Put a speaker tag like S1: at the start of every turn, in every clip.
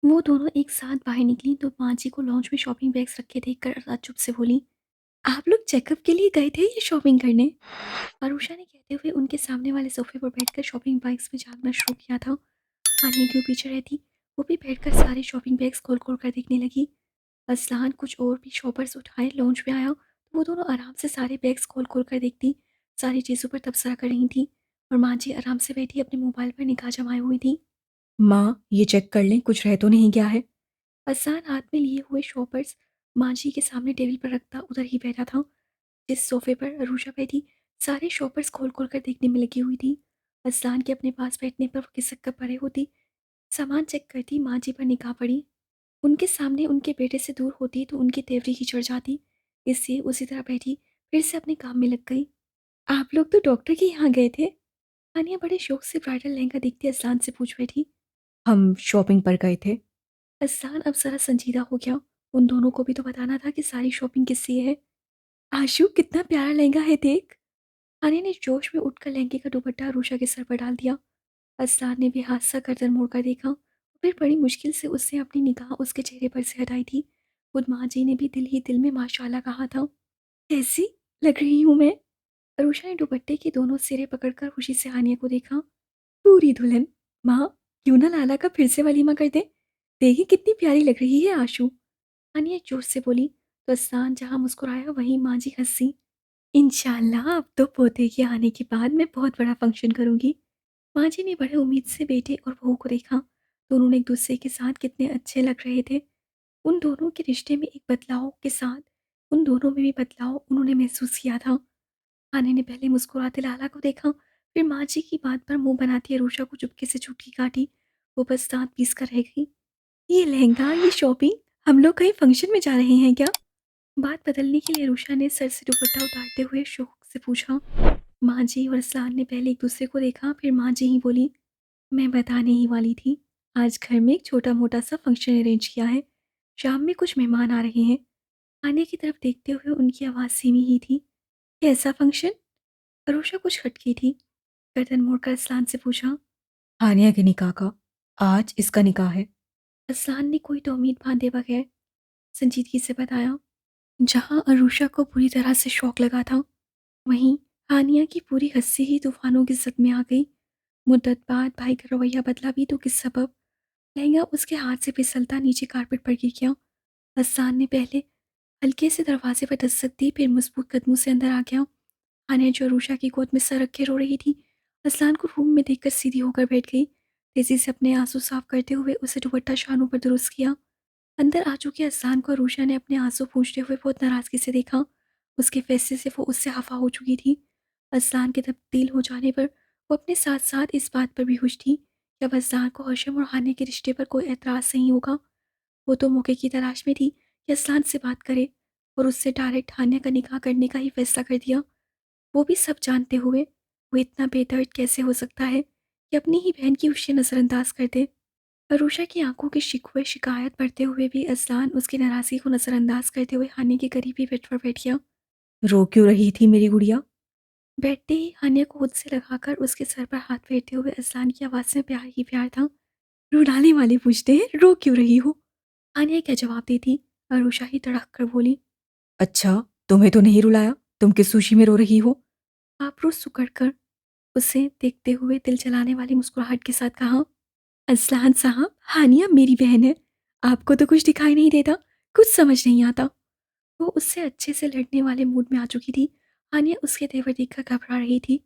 S1: वो दोनों एक साथ बाहर निकली तो माँ जी को लॉन्च में शॉपिंग बैग्स रखे देखकर ताज्जुब से बोली, आप लोग चेकअप के लिए गए थे या शॉपिंग करने? आरुषा ने कहते हुए उनके सामने वाले सोफे पर बैठकर शॉपिंग बैग्स में झांकना शुरू किया था। आने क्यों पीछे रहती, वो भी बैठकर सारे शॉपिंग बैग्स खोल खोल कर देखने लगी। असलान कुछ और भी शॉपर्स उठाए लॉन्च में आया तो वो दोनों आराम से सारे बैग्स खोल खोल कर देखती, सारी चीज़ों पर तबसरा कर रही थी। और माँ जी आराम से बैठी अपने मोबाइल पर निगाह जमाए हुई थी।
S2: माँ, ये चेक कर लें कुछ रह तो नहीं गया है।
S1: असान हाथ में लिए हुए शॉपर्स माँ जी के सामने टेबल पर रखता उधर ही बैठा था जिस सोफे पर अरूषा बैठी। सारे शॉपर्स खोल खोल कर देखने में लगी हुई थी। असलान के अपने पास बैठने पर वो खिसक कर पड़े होती, सामान चेक करती। माँ जी पर निगाह पड़ी, उनके सामने उनके बेटे से दूर होती तो उनकी तेवरी ही चढ़ जाती, इसलिए उसी तरह बैठी फिर से अपने काम में लग गई। आप लोग तो डॉक्टर के यहाँ गए थे? हानिया बड़े शौक से ब्राइडल लहंगा देखती असलान से पूछ बैठी।
S2: हम शॉपिंग पर गए थे।
S1: असलान अब जरा संजीदा हो गया, उन दोनों को भी तो बताना था कि सारी शॉपिंग किससे है। आशु कितना प्यारा लहंगा है देख। हानिया ने जोश में उठकर लहंगे का दुपट्टा अरूषा के सर पर डाल दिया। असलान ने भी हाथ सा गर्दन मोड़कर देखा, फिर बड़ी मुश्किल से उससे अपनी निगाह उसके चेहरे पर से हटाई थी। खुद माँ जी ने भी दिल ही दिल में माशाल्लाह कहा था। कैसी लग रही हूँ मैं? अरूषा ने दुपट्टे के दोनों सिरे पकड़कर खुशी से हानिया को देखा। पूरी दुल्हन। माँ, क्यों ना लाला का फिर से वलीमा कर दे, देखी कितनी प्यारी लग रही है आशु। हानिया जोश से बोली तो असान जहाँ मुस्कुराया वहीं माँ जी हंसी। इंशाल्लाह अब तो पोते के आने के बाद मैं बहुत बड़ा फंक्शन करूंगी। माँ जी ने बड़े उम्मीद से बेटे और बहू को देखा, दोनों ने एक दूसरे के साथ कितने अच्छे लग रहे थे। उन दोनों के रिश्ते में एक बदलाव के साथ उन दोनों में भी बदलाव उन्होंने महसूस किया था। आने ने पहले मुस्कुराते लाला को देखा, फिर माँ जी की बात पर मुंह बनाती अरूषा को चुपके से चुटकी काटी। वो बस दांत पीस कर रह गई। ये लहंगा, ये शॉपिंग, हम लोग कहीं फंक्शन में जा रहे हैं क्या? बात बदलने के लिए अरूषा ने सर से दुपट्टा उतारते हुए शौक से पूछा। माँ जी और असलान ने पहले एक दूसरे को देखा, फिर माँ जी ही बोली, मैं बताने ही वाली थी, आज घर में एक छोटा मोटा सा फंक्शन अरेंज किया है, शाम में कुछ मेहमान आ रहे हैं। आने की तरफ देखते हुए उनकी आवाज़ सीमी ही थी। कैसा फंक्शन? अरूषा कुछ हटकी थी, गर्दन मोड़कर असलान से पूछा।
S2: हानिया के निकाह का। आज इसका निकाह है।
S1: असलान ने कोई तो उम्मीद बांधे बगैर संजीदगी से बताया। जहां अरूषा को पूरी तरह से शौक लगा था, वहीं हानिया की पूरी हंसी ही तूफानों की जद में आ गई। मुद्दत बाद भाई का रवैया बदला भी तो किस सबब? लहंगा उसके हाथ से फिसलता नीचे कारपेट पर गिर गया। हसन ने पहले हल्के से दरवाजे पर दस्तक दी, फिर मजबूत कदमों से अंदर आ गया। हानिया जो अरूषा की गोद में सर रखे रो रही थी, असलान को रूम में देखकर सीधी होकर बैठ गई। तेजी से अपने आंसू साफ करते हुए उसे दुपट्टा शानों पर दुरुस्त किया। अंदर आ चुके असलान को अरूषा ने अपने आंसू पूंछते हुए बहुत नाराजगी से देखा। उसके फैसले से वो उससे खफा हो चुकी थी। असलान के तब्दील हो जाने पर वो अपने साथ साथ इस बात पर भी खुश थी कि अब असलान को हशम और हानिया के रिश्ते पर कोई एतराज़ नहीं होगा। वो तो मौके की तलाश में थी कि असलान से बात करे और उससे डायरेक्ट हानिया का निकाह करने का ही फैसला कर दिया। वो भी सब जानते हुए वो इतना बेदर्द कैसे हो सकता है कि अपनी ही बहन की खुशी नज़रअंदाज कर दे। अरूषा की आंखों के शिकवे शिकायत बढ़ते हुए भी असलान उसकी नाराज़गी को नज़रअंदाज करते हुए हानिया के करीब ही बेड पर बैठ गया।
S2: रो क्यों रही थी मेरी गुड़िया?
S1: बैठते ही हानिया को खुद से लगाकर उसके सर पर हाथ फेरते हुए असलान की आवाज़ में प्यार ही प्यार था। रुलाने वाले पूछते हैं रो क्यों रही हो? हानिया क्या जवाब देती, अरूषा ही तड़क कर बोली।
S2: अच्छा, तुम्हें तो नहीं रुलाया, तुम किस खुशी में रो रही हो?
S1: आबरू सुकड़ कर उसे देखते हुए दिल जलाने वाली मुस्कुराहट के साथ कहा। असलान साहब, हानिया मेरी बहन है, आपको तो कुछ दिखाई नहीं देता, कुछ समझ नहीं आता। वो उससे अच्छे से लड़ने वाले मूड में आ चुकी थी। हानिया उसके तेवर देखकर घबरा रही थी।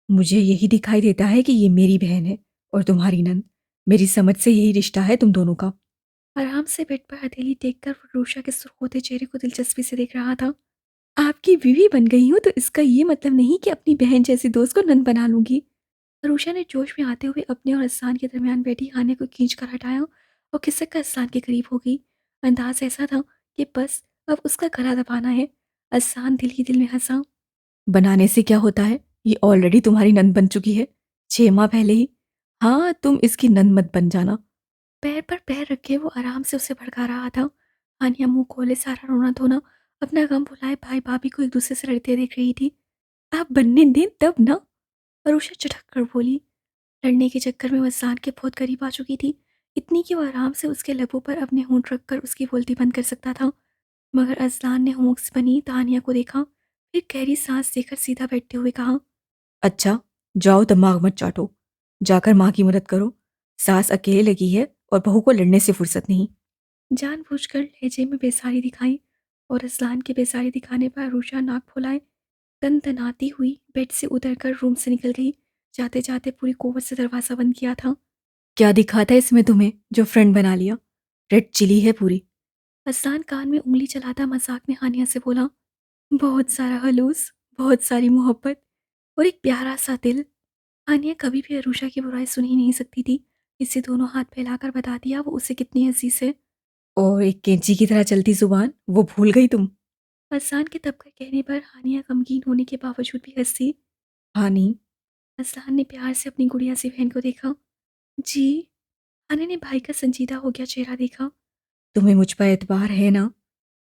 S2: मुझे यही दिखाई देता है कि ये मेरी बहन है और तुम्हारी नंद। मेरी समझ से यही रिश्ता है तुम दोनों का।
S1: आराम से बेड पर हथेली टेक कर रूषा के सुरखोते चेहरे को दिलचस्पी से देख रहा था। आपकी बीवी बन गई हूँ तो इसका ये मतलब नहीं कि अपनी बहन जैसी दोस्त को नंद बना लूंगी। रूषा ने जोश में आते हुए अपने और असान के दरमियान बैठी हानिया को खींच कर हटाया और खिसक कर असान के करीब हो गई। अंदाज ऐसा था कि बस अब उसका गला दबाना है। असान दिल ही दिल में हंसा।
S2: बनाने से क्या होता है, ये ऑलरेडी तुम्हारी नंद बन चुकी है, 6 माह पहले ही। हाँ, तुम इसकी नंद मत बन जाना।
S1: पैर पर पैर रखे वो आराम से उसे भड़का रहा था। हानिया मुंह खोले सारा रोना धोना अपना गम भुलाए भाई भाभी को एक दूसरे से लड़ते देख रही थी। आप बनने दें तब ना, अरुषा चटक कर बोली। लड़ने के चक्कर में वह असान के बहुत करीब आ चुकी थी, इतनी कि वो आराम से उसके लबों पर अपने होंठ रखकर उसकी बोलती बंद कर सकता था। मगर अज़लान ने होंठ बनी तानिया को देखा, फिर गहरी सांस लेकर सीधा बैठते हुए कहा,
S2: अच्छा, जाओ दिमाग मत चाटो। जाकर माँ की मदद करो। सास अकेले लगी है और बहू को लड़ने से फुर्सत नहीं।
S1: जानबूझकर लहजे में बेसारी दिखाई। और अज़लान के बेसारी दिखाने पर अरूषा नाक फुलाए तनतनाती हुई बेड से उतरकर रूम से निकल गई। जाते जाते पूरी कुव्वत से दरवाज़ा बंद किया था।
S2: क्या दिखा था इसमें तुम्हें जो फ्रेंड बना लिया? रेड चिली है पूरी।
S1: अज़लान कान में उंगली चलाता मजाक में हानिया से बोला, बहुत सारा हलूस, बहुत सारी मोहब्बत और एक प्यारा सा दिल। हानिया कभी भी अरूषा की बुराई सुन ही नहीं सकती थी, इससे दोनों हाथ फैलाकर बता दिया वो उसे कितनी अजीज है।
S2: और एक कैंची की तरह चलती जुबान, वो भूल गई तुम?
S1: अज़लान के तब कर कहने पर हानिया गमगीन होने के बावजूद भी हंसी।
S2: हानि।
S1: अज़लान ने प्यार से अपनी गुड़िया सी बहन को देखा। जी। हानिया ने भाई का संजीदा हो गया चेहरा देखा।
S2: तुम्हें मुझ पर एतबार है ना?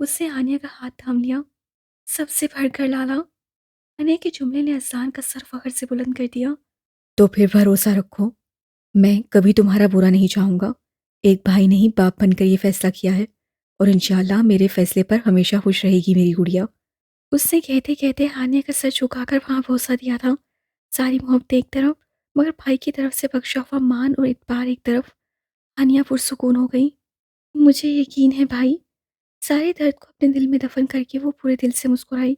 S1: उससे हानिया का हाथ थाम लिया। सबसे बढ़कर लाला। हानिया के जुमले ने अज़लान का सर फखर से बुलंद कर दिया।
S2: तो फिर भरोसा रखो, मैं कभी तुम्हारा बुरा नहीं चाहूंगा। एक भाई ने ही बाप बनकर ये फैसला किया है और इंशाल्लाह मेरे फैसले पर हमेशा खुश रहेगी मेरी गुड़िया।
S1: उसने कहते कहते हानिया का सर झुकाकर वहां भरोसा दिया था। सारी मोहब्बत एक तरफ, मगर भाई की तरफ से बख्शा हुआ मान और इतबार एक तरफ। हानिया पुरसुकून हो गई। मुझे यकीन है भाई। सारे दर्द को अपने दिल में दफन करके वो पूरे दिल से मुस्कुराई।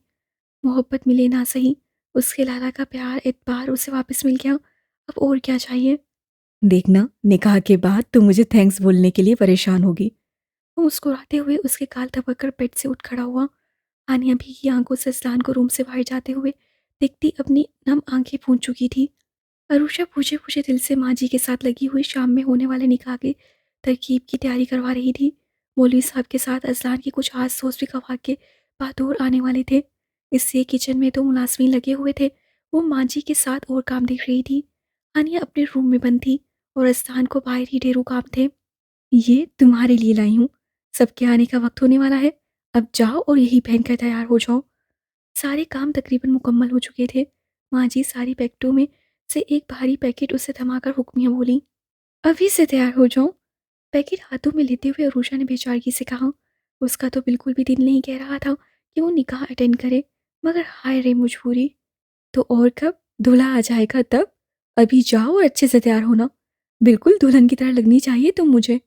S1: मोहब्बत मिले ना सही, उसके लाला का प्यार एतबार उसे वापस मिल गया। अब और क्या चाहिए।
S2: देखना, निकाह के बाद तुम मुझे थैंक्स बोलने के लिए परेशान होगी।
S1: वो मुस्कुराते हुए उसके गाल दबाकर बेड से उठ खड़ा हुआ। हानिया भीगी आंखों से अज़लान को रूम से बाहर जाते हुए देखती अपनी नम आंखें पूंझ चुकी थी। अरूषा पूछे पूछे दिल से माँ जी के साथ लगी हुई शाम में होने वाले निकाह की तरकीब की तैयारी करवा रही थी। मौलवी साहब के साथ अज़लान की कुछ आस दोस्त भी गवाह के बाद और आने वाले थे। इससे किचन में तो मुलाजमीन लगे हुए थे, वो माँ जी के साथ और काम देख रही थी। हानिया अपने रूम में बंद थी और अज़लान को बाहर ही ढेरों काम थे। ये तुम्हारे लिए लाई हूँ, सबके आने का वक्त होने वाला है। अब जाओ और यही पहनकर तैयार हो जाओ। सारे काम तकरीबन मुकम्मल हो चुके थे। माँ जी सारी पैकेटों में से एक भारी पैकेट उसे थमाकर हुक्मियाँ बोली, अभी से तैयार हो जाओ। पैकेट हाथों में लेते हुए अरूषा ने बेचारगी से कहा, उसका तो बिल्कुल भी दिल नहीं कह रहा था कि वो निकाह अटेंड करे, मगर हाय रे मजबूरी। तो और कब? दूल्हा आ जाएगा तब। अभी जाओ और अच्छे से तैयार होना, बिल्कुल दुल्हन की तरह लगनी चाहिए तुम मुझे।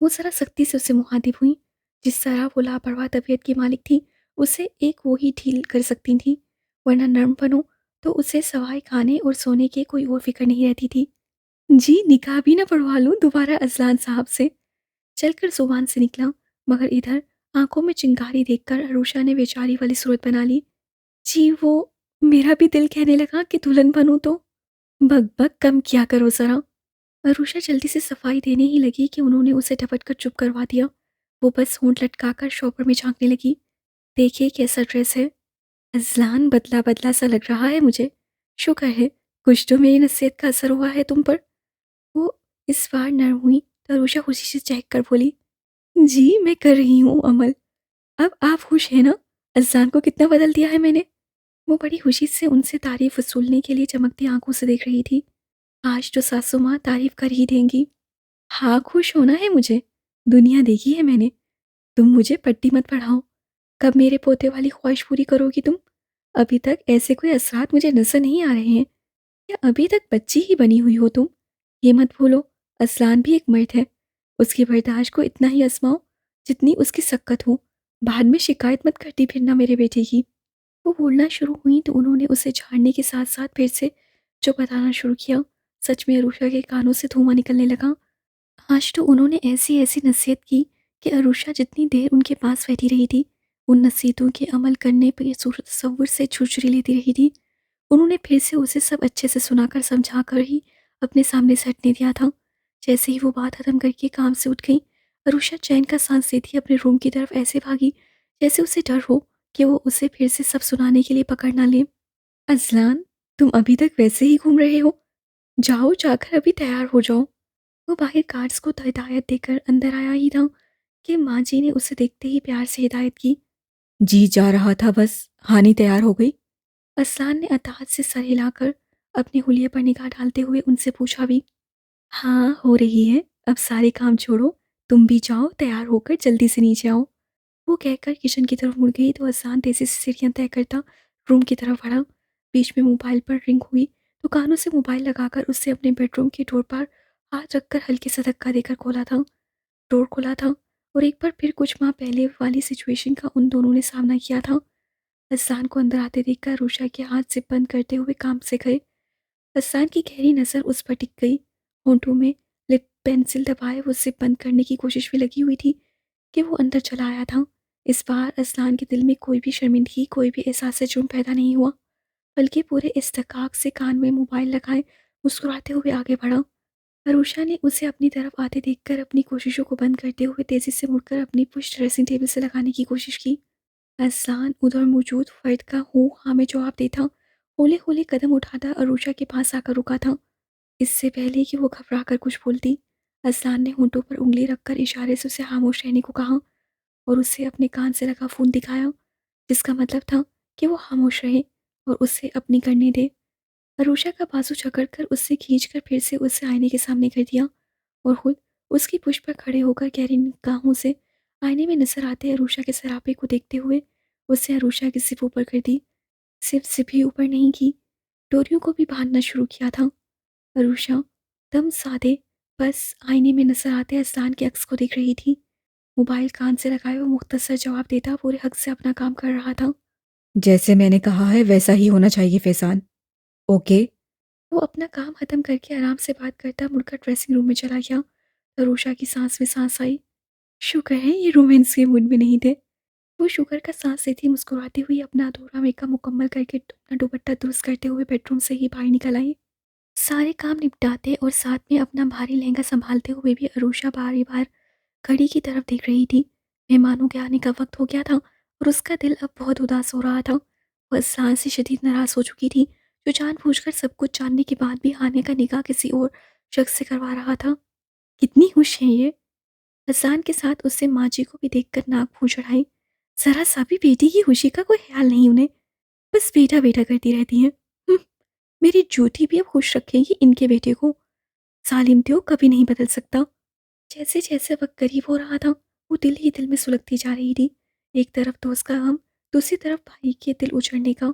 S1: वो ज़रा सख्ती से उससे मुखातिब हुई। जिस तरह वो लापरवाह तबीयत की मालिक थी, उसे एक वो ही ढील कर सकती थी, वरना नर्म बनो तो उसे सवाए खाने और सोने की कोई और फिक्र नहीं रहती थी। जी निकाह भी ना पढ़वा लूँ दोबारा अज़लान साहब से। चलकर जुबान से निकला, मगर इधर आंखों में चिंगारी देखकर अरूषा ने बेचारी वाली सूरत बना ली। जी वो, मेरा भी दिल कहने लगा कि दुल्हन बनूं तो। बक बक कम किया करो ज़रा। अरूषा जल्दी से सफाई देने ही लगी कि उन्होंने उसे झपट कर चुप करवा दिया। वो बस होंठ लटकाकर शॉपर में झांकने लगी। देखिए कैसा ड्रेस है। अज़लान बदला बदला सा लग रहा है मुझे। शुक्र है कुछ तो मेरी नसीहत का असर हुआ है तुम पर। वो इस बार नर्म हुई तो अरूषा खुशी से चहक कर बोली, जी मैं कर रही हूँ अमल। अब आप खुश हैं ना? अज़लान को कितना बदल दिया है मैंने। वो बड़ी खुशी से उनसे तारीफ वसूलने के लिए चमकती आंखों से देख रही थी। आज तो सासू माँ तारीफ कर ही देंगी। हाँ, खुश होना है मुझे। दुनिया देखी है मैंने। तुम मुझे पट्टी मत पढ़ाओ। कब मेरे पोते वाली ख्वाहिश पूरी करोगी तुम? अभी तक ऐसे कोई असरात मुझे नज़र नहीं आ रहे हैं। या अभी तक बच्ची ही बनी हुई हो तुम? ये मत भूलो, असलान भी एक मर्द है। उसकी बर्दाश्त को इतना ही आजमाओ जितनी उसकी सक्कत हो। बाद में शिकायत मत करती फिरना मेरे बेटे की। वो बोलना शुरू हुई तो उन्होंने उसे झाड़ने के साथ साथ फिर से जो बताना शुरू किया। सच में अरूषा के कानों से धुआं निकलने लगा। आज तो उन्होंने ऐसी ऐसी नसीहत की कि अरूषा जितनी देर उनके पास बैठी रही थी, उन नसीहतों के अमल करने पर तसव्वुर से छुरछुरी लेती रही थी। उन्होंने फिर से उसे सब अच्छे से सुनाकर समझाकर ही अपने सामने से हटने दिया था। जैसे ही वो बात खत्म करके काम से उठ गई, अरूषा चैन का सांस लेती अपने रूम की तरफ ऐसे भागी जैसे उसे डर हो कि वो उसे फिर से सब सुनाने के लिए पकड़ ना ले। अज़लान, तुम अभी तक वैसे ही घूम रहे हो? जाओ जाकर अभी तैयार हो जाओ। वो बाहर गार्ड्स को हिदायत देकर अंदर आया ही था कि माँ जी ने उसे देखते ही प्यार से हिदायत की।
S2: जी जा रहा था बस। हानि तैयार हो गई?
S1: असलान ने अताहत से सर हिलाकर अपने हुलिये पर निगाह डालते हुए उनसे पूछा भी। हाँ हो रही है, अब सारे काम छोड़ो, तुम भी जाओ तैयार होकर जल्दी से नीचे आओ। वो कहकर किचन की तरफ मुड़ गई तो असान तेजी से सीढ़ियां तय करता रूम की तरफ बढ़ा। बीच में मोबाइल पर रिंग हुई तो कानों से मोबाइल लगाकर उससे अपने बेडरूम की डोर पर हाथ रखकर हल्के से धक्का देकर खोला था। डोर खुला था और एक बार फिर कुछ माह पहले वाली सिचुएशन का उन दोनों ने सामना किया था। असान को अंदर आते देखकर रूषा के हाथ से बंद करते हुए काम से गए। असान की गहरी नज़र उस पर टिक गई। होंठों में लिप पेंसिल दबाए वो उसे बंद करने की कोशिश में लगी हुई थी कि वो अंदर चला आया था। इस बार असलान के दिल में कोई भी शर्मिंदगी, कोई भी एहसास जुर्म पैदा नहीं हुआ, बल्कि पूरे इस्तकाक से कान में मोबाइल लगाए मुस्कुराते हुए आगे बढ़ा। अरूषा ने उसे अपनी तरफ आते देखकर अपनी कोशिशों को बंद करते हुए तेजी से मुड़कर अपनी पुश्त ड्रेसिंग टेबल से लगाने की कोशिश की। असलान उधर मौजूद फर्द का हूँ हाँ में जवाब देता, होले होले कदम उठाता अरूषा के पास आकर रुका था। इससे पहले कि वो घबरा कर कुछ बोलती, असलान ने होंठों पर उंगली रखकर इशारे से उसे खामोश रहने को कहा और उसे अपने कान से लगा फ़ोन दिखाया, जिसका मतलब था कि वो खामोश रहे और उसे अपनी करने दे। अरूषा का बाजू जकड़कर उससे खींचकर फिर से उसे आईने के सामने कर दिया और खुद उसकी पुष्ट पर खड़े होकर गहरी निगाहों से आईने में नजर आते अरूषा के सरापे को देखते हुए उससे अरूषा की सिप ऊपर कर दी। सिर्फ सिप ही ऊपर नहीं की, डोरियों को भी बांधना शुरू किया था। अरूषा दम साधे बस आईने में नजर आते असलान के अक्स को देख रही थी। मोबाइल कान से लगाए वो मुख्तसर जवाब देता पूरे हक से अपना काम कर रहा था।
S2: जैसे मैंने कहा है वैसा ही होना चाहिए फैज़ान। ओके?
S1: वो अपना काम खत्म करके आराम से बात करता मुड़कर ड्रेसिंग रूम में चला गया। अरूषा की सांस में सांस आई। शुक्र है ये रोमांस के मूड में नहीं थे। वो शुक्र का सांस लेती मुस्कुराती हुई अपना अधूरा मेकअप मुकम्मल करके अपना दुपट्टा दुरुस्त करते हुए बेडरूम से ही बाहर निकल आई। सारे काम निपटाते और साथ में अपना भारी लहंगा संभालते हुए भी अरूषा बारी बार घड़ी की तरफ देख रही थी। मेहमानों के आने का वक्त हो गया था और उसका दिल अब बहुत उदास हो रहा था। वह सांस से शदीद नाराज हो चुकी थी, जो जानबूझकर सब कुछ जानने के बाद भी आने का निगाह किसी और शख्स से करवा रहा था। कितनी खुश है ये। हसान के साथ उससे माँ जी को भी देखकर नाक भूं चढ़ाई। जरा सा भी बेटी की खुशी का कोई ख्याल नहीं उन्हें, बस बेटा बेटा करती रहती हैं। हम्म, मेरी जूठी भी अब खुश रखेगी इनके बेटे को। सालिम त्यो कभी नहीं बदल सकता। जैसे जैसे वक्त करीब हो रहा था वो दिल ही दिल में सुलगती जा रही थी। एक तरफ दोस्त का गम, दूसरी तरफ भाई के दिल उजड़ने का।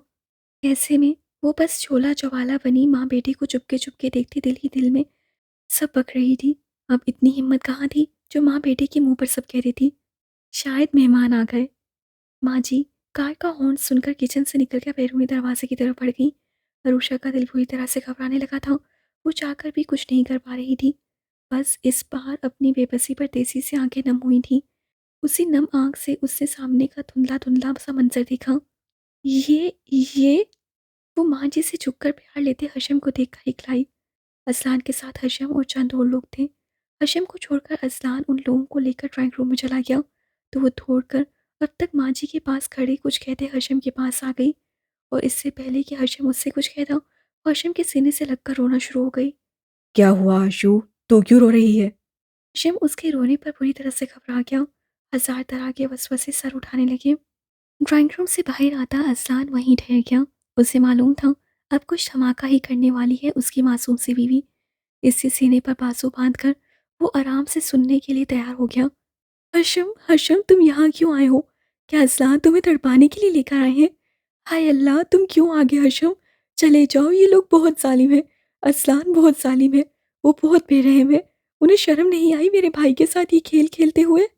S1: ऐसे में वो बस चोला चवाला बनी माँ बेटी को चुपके चुपके देखती दिल ही दिल में सब बक रही थी। अब इतनी हिम्मत कहाँ थी जो माँ बेटे के मुंह पर सब कह देती। शायद मेहमान आ गए। माँ जी कार का हॉर्न सुनकर किचन से निकल कर बैरूनी दरवाजे की तरफ बढ़ गई। अरूषा का दिल बुरी तरह से घबराने लगा था। वो चाहकर भी कुछ नहीं कर पा रही थी। बस इस बार अपनी बेबसी पर तेजी से आंखें नम हुई थीं। उसी नम आंख से उसने सामने का धुंधला धुंधला सा मंजर देखा। ये वो माँ जी से झुककर प्यार लेते हशम को देखकर इकलाई। असलान के साथ हशम और चंद और लोग थे। हशम को छोड़कर असलान उन लोगों को लेकर ड्राइंग रूम में चला गया तो वो दौड़कर अब तक माँ जी के पास खड़े कुछ कहते हशम के पास आ गई और इससे पहले कि हशम उससे कुछ कहता वो हशम के सीने से लगकर रोना शुरू हो गई।
S2: क्या हुआ आशु? तू क्यों रो रही है?
S1: हशम उसके रोने पर बुरी तरह से घबरा गया। हजार तरह के वसवसे सर उठाने लगे। ड्राइंग रूम से बाहर आता असलान वहीं ठहर गया। उसे मालूम था अब कुछ धमाका ही करने वाली है उसकी मासूम सी बीवी। इससे सीने पर बाजू बांधकर वो आराम से सुनने के लिए तैयार हो गया। हशम हशम तुम यहाँ क्यों आए हो? क्या असलान तुम्हें तड़पाने के लिए लेकर आए हैं? हाय अल्लाह तुम क्यों आ गए हशम? चले जाओ ये लोग बहुत जालिम है। असलान बहुत जालिम है। वो बहुत बेरहम है। उन्हें शर्म नहीं आई मेरे भाई के साथ ये खेल खेलते हुए।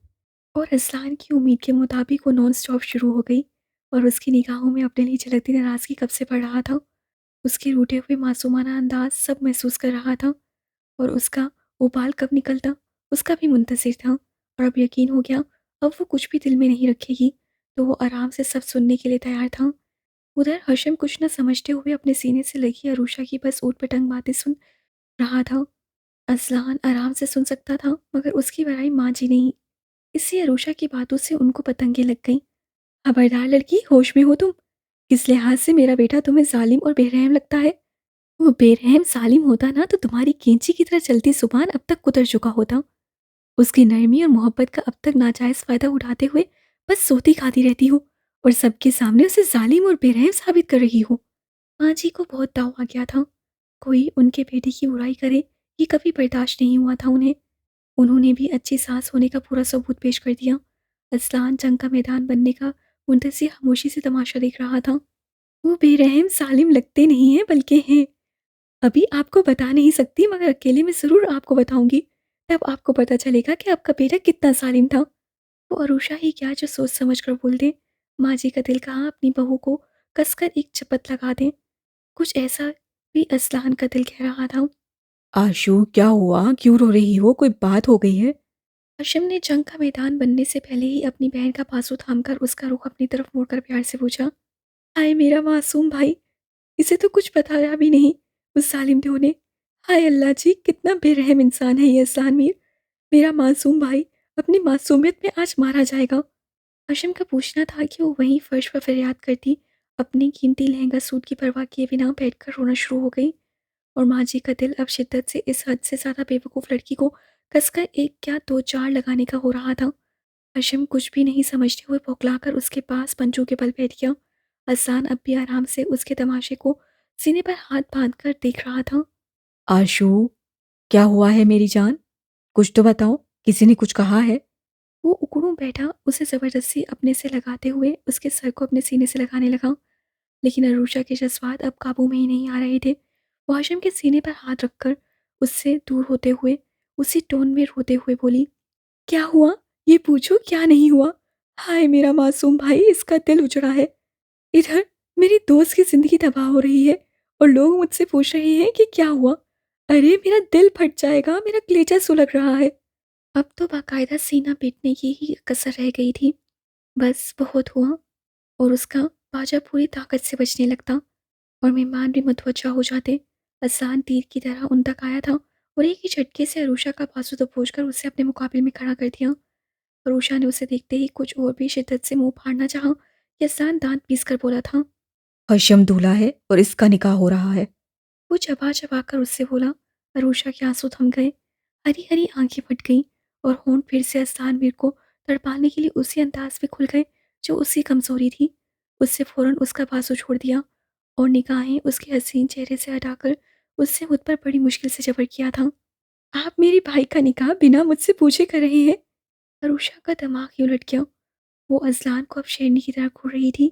S1: और असलान की उम्मीद के मुताबिक वो नॉन स्टॉप शुरू हो गई और उसकी निगाहों में अपने लिए झलकती नाराज़गी कब से पड़ रहा था। उसके रूठे हुए मासूमाना अंदाज सब महसूस कर रहा था और उसका उबाल कब निकलता उसका भी मुंतज़िर था। और अब यकीन हो गया अब वो कुछ भी दिल में नहीं रखेगी, तो वो आराम से सब सुनने के लिए तैयार था। उधर हशम कुछ न समझते हुए अपने सीने से लगी अरूषा की बस ऊट पटंग बातें सुन रहा था। असलान आराम से सुन सकता था मगर उसकी बड़ाई माँ जी नहीं। इससे अरूषा की बातों से उनको पतंगे लग गईं। खबरदार लड़की, होश में हो तुम? किस लिहाज से मेरा बेटा तुम्हें जालिम और बेरहम लगता है? वो बेरहम जालिम होता ना तो तुम्हारी कैंची की तरह चलती जुबान अब तक कुतर चुका होता। उसकी नरमी और मोहब्बत का अब तक नाजायज फायदा उठाते हुए बस सोती खाती रहती हो और सबके सामने उसे जालिम और बेरहम साबित कर रही हो। माँ जी को बहुत दाव आ गया था। कोई उनके बेटे की बुराई करे ये कभी बर्दाश्त नहीं हुआ था उन्हें। उन्होंने भी अच्छी सास होने का पूरा सबूत पेश कर दिया। असलान जंग का मैदान बनने का मुंतज़िर खामोशी से तमाशा देख रहा था। वो बेरहम सालिम लगते नहीं हैं बल्कि हैं। अभी आपको बता नहीं सकती मगर अकेले में ज़रूर आपको बताऊँगी। तब आपको पता चलेगा कि आपका बेटा कितना सालिम था। वो अरूषा ही क्या जो सोच समझ कर बोल दे। माँ जी का दिल कहाँ अपनी बहू को कसकर एक चपत लगा दें। कुछ ऐसा भी असलान का दिल कह रहा था।
S2: आशु, क्या हुआ? क्यों रो रही हो? कोई बात हो गई है?
S1: हाशिम ने जंग का मैदान बनने से पहले ही अपनी बहन का पासू थामकर उसका रुख अपनी तरफ मोड़कर प्यार से पूछा, हाय मेरा मासूम भाई, इसे तो कुछ बताया भी नहीं उस जालिम ड्यो ने। हाय अल्लाह जी, कितना बेरहम इंसान है ये अहसान मीर। मेरा मासूम भाई अपनी मासूमियत में आज मारा जाएगा। हाशिम का पूछना था कि वो वहीं फर्श पर फरियाद करती अपनी कीमती लहंगा सूट की परवाह किए बिना बैठकर रोना शुरू हो गई। और माँ जी का दिल अब शिद्दत से इस हद से ज़्यादा बेवकूफ़ लड़की को कसकर एक क्या दो चार लगाने का हो रहा था। हाशिम कुछ भी नहीं समझते हुए बौखलाकर उसके पास पंजों के बल बैठ गया। हसन अब भी आराम से उसके तमाशे को सीने पर हाथ बांध कर देख रहा था।
S2: आशु, क्या हुआ है मेरी जान? कुछ तो बताओ, किसी ने कुछ कहा है?
S1: वो उकड़ू बैठा उसे ज़बरदस्ती अपने से लगाते हुए उसके सर को अपने सीने से लगाने लगा। लेकिन अरूषा के जज्बात अब काबू में ही नहीं आ रहे थे। वो हाशिम के सीने पर हाथ रखकर उससे दूर होते हुए उसी टोन में रोते हुए बोली, क्या हुआ? ये पूछो क्या नहीं हुआ? हाय मेरा मासूम भाई, इसका दिल उजड़ा है। इधर मेरी दोस्त की ज़िंदगी तबाह हो रही है और लोग मुझसे पूछ रहे हैं कि क्या हुआ? अरे मेरा दिल फट जाएगा, मेरा कलेजा सुलग रहा है। अब तो बाकायदा सीना पीटने की ही कसर रह गई थी। बस बहुत हुआ। और उसका बाजा पूरी ताकत से बजने लगता और मेहमान भी मुतवज्जा हो जाते। हसन तीर की तरह उन तक आया था और एक ही झटके से अरूषा का बाजू दबोचकर उसे अपने मुकाबले में खड़ा कर दिया। अरूषा ने उसे देखते ही कुछ और भी शिद्दत से मुंह फाड़ना चाहा कि हसन दांत पीस कर बोला था।
S2: हशम दूल्हा है और इसका निकाह हो रहा है।
S1: वो चबा चबा कर उससे बोला। अरूषा के आंसू थम गए, हरी हरी आंखें फट गईं और होंठ फिर से हसन वीर को तड़पाने के लिए उसी अंदाज में खुल गए जो उसकी कमजोरी थी। उससे फौरन उसका बाजू छोड़ दिया और निगाहें उसके हसीन चेहरे से हटाकर उससे मुझ पर बड़ी मुश्किल से जबर किया था। आप मेरे भाई का निकाह बिना मुझसे पूछे कर रहे हैं? अरूषा का दिमाग ही उलट गया। वो अजलान को अब शेरनी की तरह घूर रही थी।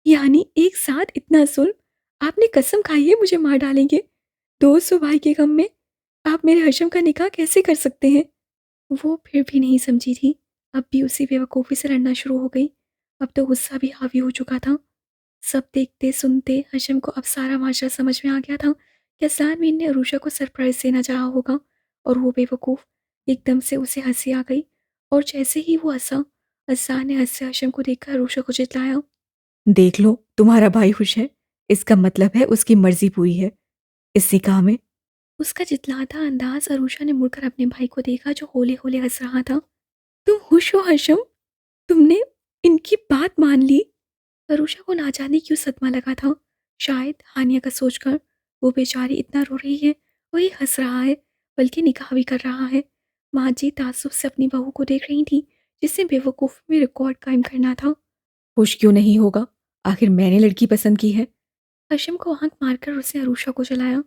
S1: यानी एक साथ इतना जुल्म! आपने कसम खाई है मुझे मार डालेंगे। दोस्त व भाई के गम में आप मेरे हशम का निकाह कैसे कर सकते हैं? वो फिर भी नहीं समझी थी। अब भी उसी बेवकूफ़ी से लड़ना शुरू हो गई। अब तो गुस्सा भी हावी हो चुका था। सब देखते सुनते हशम को अब सारा माजरा समझ में आ गया था कि असलान मीर ने अरूषा को सरप्राइज़ देना चाहा होगा और वो बेवकूफ़ एकदम से उसे हंसी आ गई और जैसे ही वो हंसा, असलान ने हंस से हशम को देखकर अरूषा को चिल्लाया।
S2: देख लो, तुम्हारा भाई खुश है। इसका मतलब है उसकी मर्जी पूरी है। इस निकाह में
S1: उसका जितलाता अंदाज अरूषा ने मुड़कर अपने भाई को देखा जो होले होले हंस रहा था। तुम खुश हो हशम? तुमने इनकी बात मान ली? अरूषा को ना जाने क्यों सदमा लगा था। शायद हानिया का सोचकर वो बेचारी इतना रो रही है, वही हंस रहा है, बल्कि निकाह भी कर रहा है। माँ जी ताज्जुब से अपनी बहू को देख रही थी जिसने बेवकूफ़ में रिकॉर्ड कायम करना था।
S2: खुश क्यों नहीं होगा? आखिर मैंने लड़की पसंद की है।
S1: हशम को आंख मारकर उसने अरूषा को चलाया।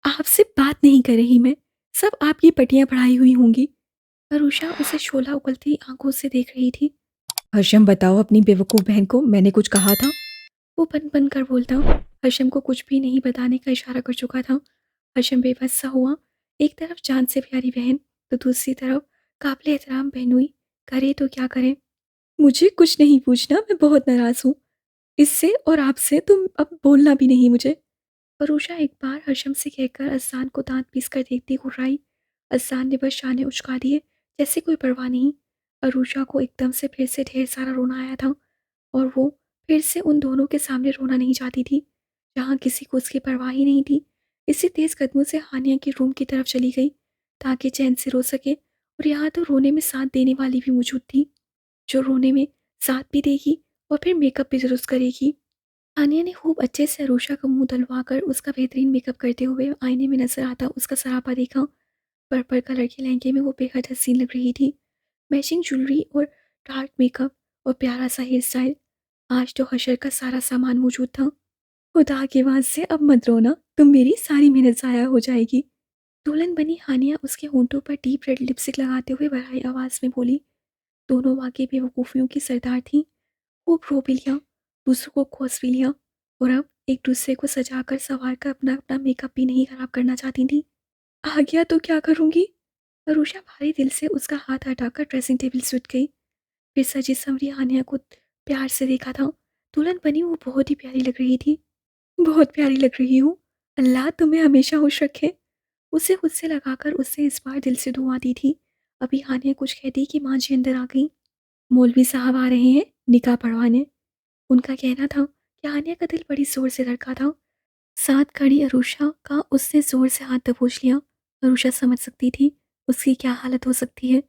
S1: आपसे बात नहीं कर रही मैं, सब आपकी पटियां पढ़ाई हुई होंगी। अरूषा उसे शोला उगलती आंखों से देख रही थी।
S2: हशम, बताओ अपनी बेवकूफ़ बहन को मैंने कुछ कहा था?
S1: वो बन बन कर बोलता। हशम को कुछ भी नहीं बताने का इशारा कर चुका था। हशम बेबस सा हुआ। एक तरफ जान से प्यारी बहन तो दूसरी तरफ काबिल एहतराम बहनोई। करे तो क्या करे? मुझे कुछ नहीं पूछना, मैं बहुत नाराज़ हूँ इससे और आपसे, तुम अब बोलना भी नहीं मुझे। फरूशा एक बार हशम से कहकर असान को दांत पीस कर देखती घुर्राई। असान ने बस शाने उचका दिए जैसे कोई परवाह नहीं। अरूषा को एकदम से फिर से ढेर सारा रोना आया था और वो फिर से उन दोनों के सामने रोना नहीं चाहती थी जहाँ किसी को उसकी परवाह ही नहीं थी। इसी तेज कदमों से हानिया के रूम की तरफ चली गई ताकि चैन से रो सके और यहाँ तो रोने में साथ देने वाली भी मौजूद थी जो रोने में साथ भी देगी और फिर मेकअप भी दुरुस्त करेगी। हानिया ने खूब अच्छे से अरूषा का मुंह धुलवा कर उसका बेहतरीन मेकअप करते हुए आईने में नजर आता उसका सरापा देखा। पर्पल कलर के लहंगे में वो बेहद हसीन लग रही थी। मैचिंग ज्वेलरी और डार्क मेकअप और प्यारा सा हेयर स्टाइल। आज तो हशर का सारा सामान मौजूद था। खुदा के वास्ते अब मत रोना, तुम मेरी सारी मेहनत ज़ाया हो जाएगी। दुल्हन बनी हानिया उसके होंठों पर डीप रेड लिपस्टिक लगाते हुए भराई आवाज़ में बोली। दोनों वाकई बेवकूफ़ियों की सरदार थीं। खूब रो भी लिया, दूसरों को कोस भी लिया और अब एक दूसरे को सजाकर संवार कर अपना अपना मेकअप भी नहीं खराब करना चाहती थी। आ गया तो क्या करूंगी? अरुषा भारी दिल से उसका हाथ हटाकर ड्रेसिंग टेबल से उठ गई। फिर सजी संवरी हानिया को प्यार से देखा था। दुल्हन बनी वो बहुत ही प्यारी लग रही थी। बहुत प्यारी लग रही हूँ। अल्लाह तुम्हें हमेशा खुश रखे। उसे खुद से लगाकर उससे इस बार दिल से दुआ दी थी। अभी हानिया कुछ कहती कि माँ जी अंदर आ गई। मौलवी साहब आ रहे हैं निकाह पढ़वाने। उनका कहना था कि हानिया का दिल बड़ी जोर से धड़का था। साथ खड़ी अरुषा का उसने जोर से हाथ दबोच लिया। अरुषा समझ सकती थी उसकी क्या हालत हो सकती है।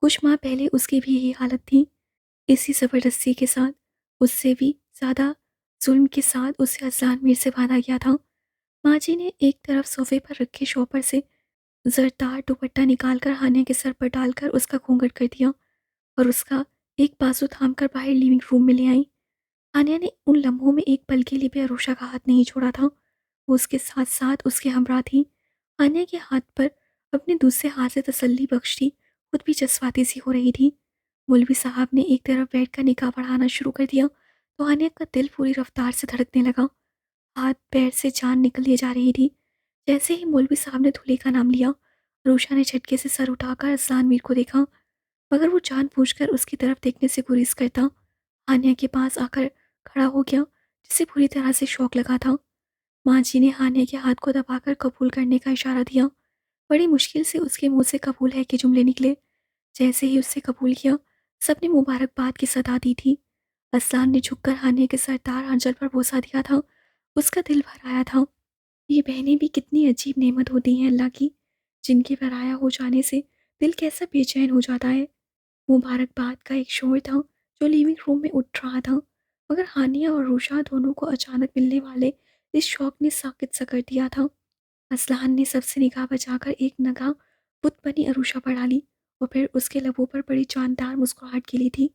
S1: कुछ माह पहले उसकी भी यही हालत थी। इसी ज़बरदस्ती के साथ, उससे भी ज़्यादा जुल्म के साथ उसे अज़लान मीर से बांधा गया था। माँ जी ने एक तरफ सोफे पर रखे शॉपर से जरदार दुपट्टा निकालकर हानिया के सर पर डालकर उसका घूंघट कर दिया और उसका एक बाजू थामकर बाहर लिविंग रूम में ले आई। हानिया ने उन लम्हों में एक पल के लिए भी अरुषा का हाथ नहीं छोड़ा था। वो उसके साथ साथ उसके हमरा थी। हानिया के हाथ पर अपने दूसरे हाथ से तसल्ली बख्शती खुद भी जज्बाती सी हो रही थी। मौलवी साहब ने एक तरफ बैठकर निकाह पढ़ाना शुरू कर दिया तो हानिया का दिल पूरी रफ्तार से धड़कने लगा। हाथ पैर से जान निकले जा रही थी। जैसे ही मौलवी साहब ने दूल्हे का नाम लिया, अरुषा ने झटके से सर उठाकर असलान मीर को देखा, मगर वो जानबूझकर उसकी तरफ देखने से गुरेज करता हानिया के पास आकर खड़ा हो गया, जिसे पूरी तरह से शौक लगा था। माँ जी ने हानिया के हाथ को दबाकर कबूल करने का इशारा दिया। बड़ी मुश्किल से उसके मुंह से कबूल है के जुमले निकले। जैसे ही उससे कबूल किया, सबने मुबारकबाद की सदा दी थी। असलान ने झुककर हानिया के सरदार आंचल पर बोसा दिया था। उसका दिल भर आया था। ये बहनें भी कितनी अजीब नेमत होती हैं अल्लाह की, जिनके पराया हो जाने से दिल कैसा बेचैन हो जाता है। मुबारकबाद का एक शोर था जो लिविंग रूम में उठ रहा था, मगर हानिया और रुशा दोनों को अचानक मिलने वाले इस शौक ने साकित सा कर दिया था। असलान ने सबसे निगाह बचाकर एक नगाह बुत बनी अरुषा पर डाली और फिर उसके लबों पर बड़ी जानदार मुस्कुराहट खिली थी।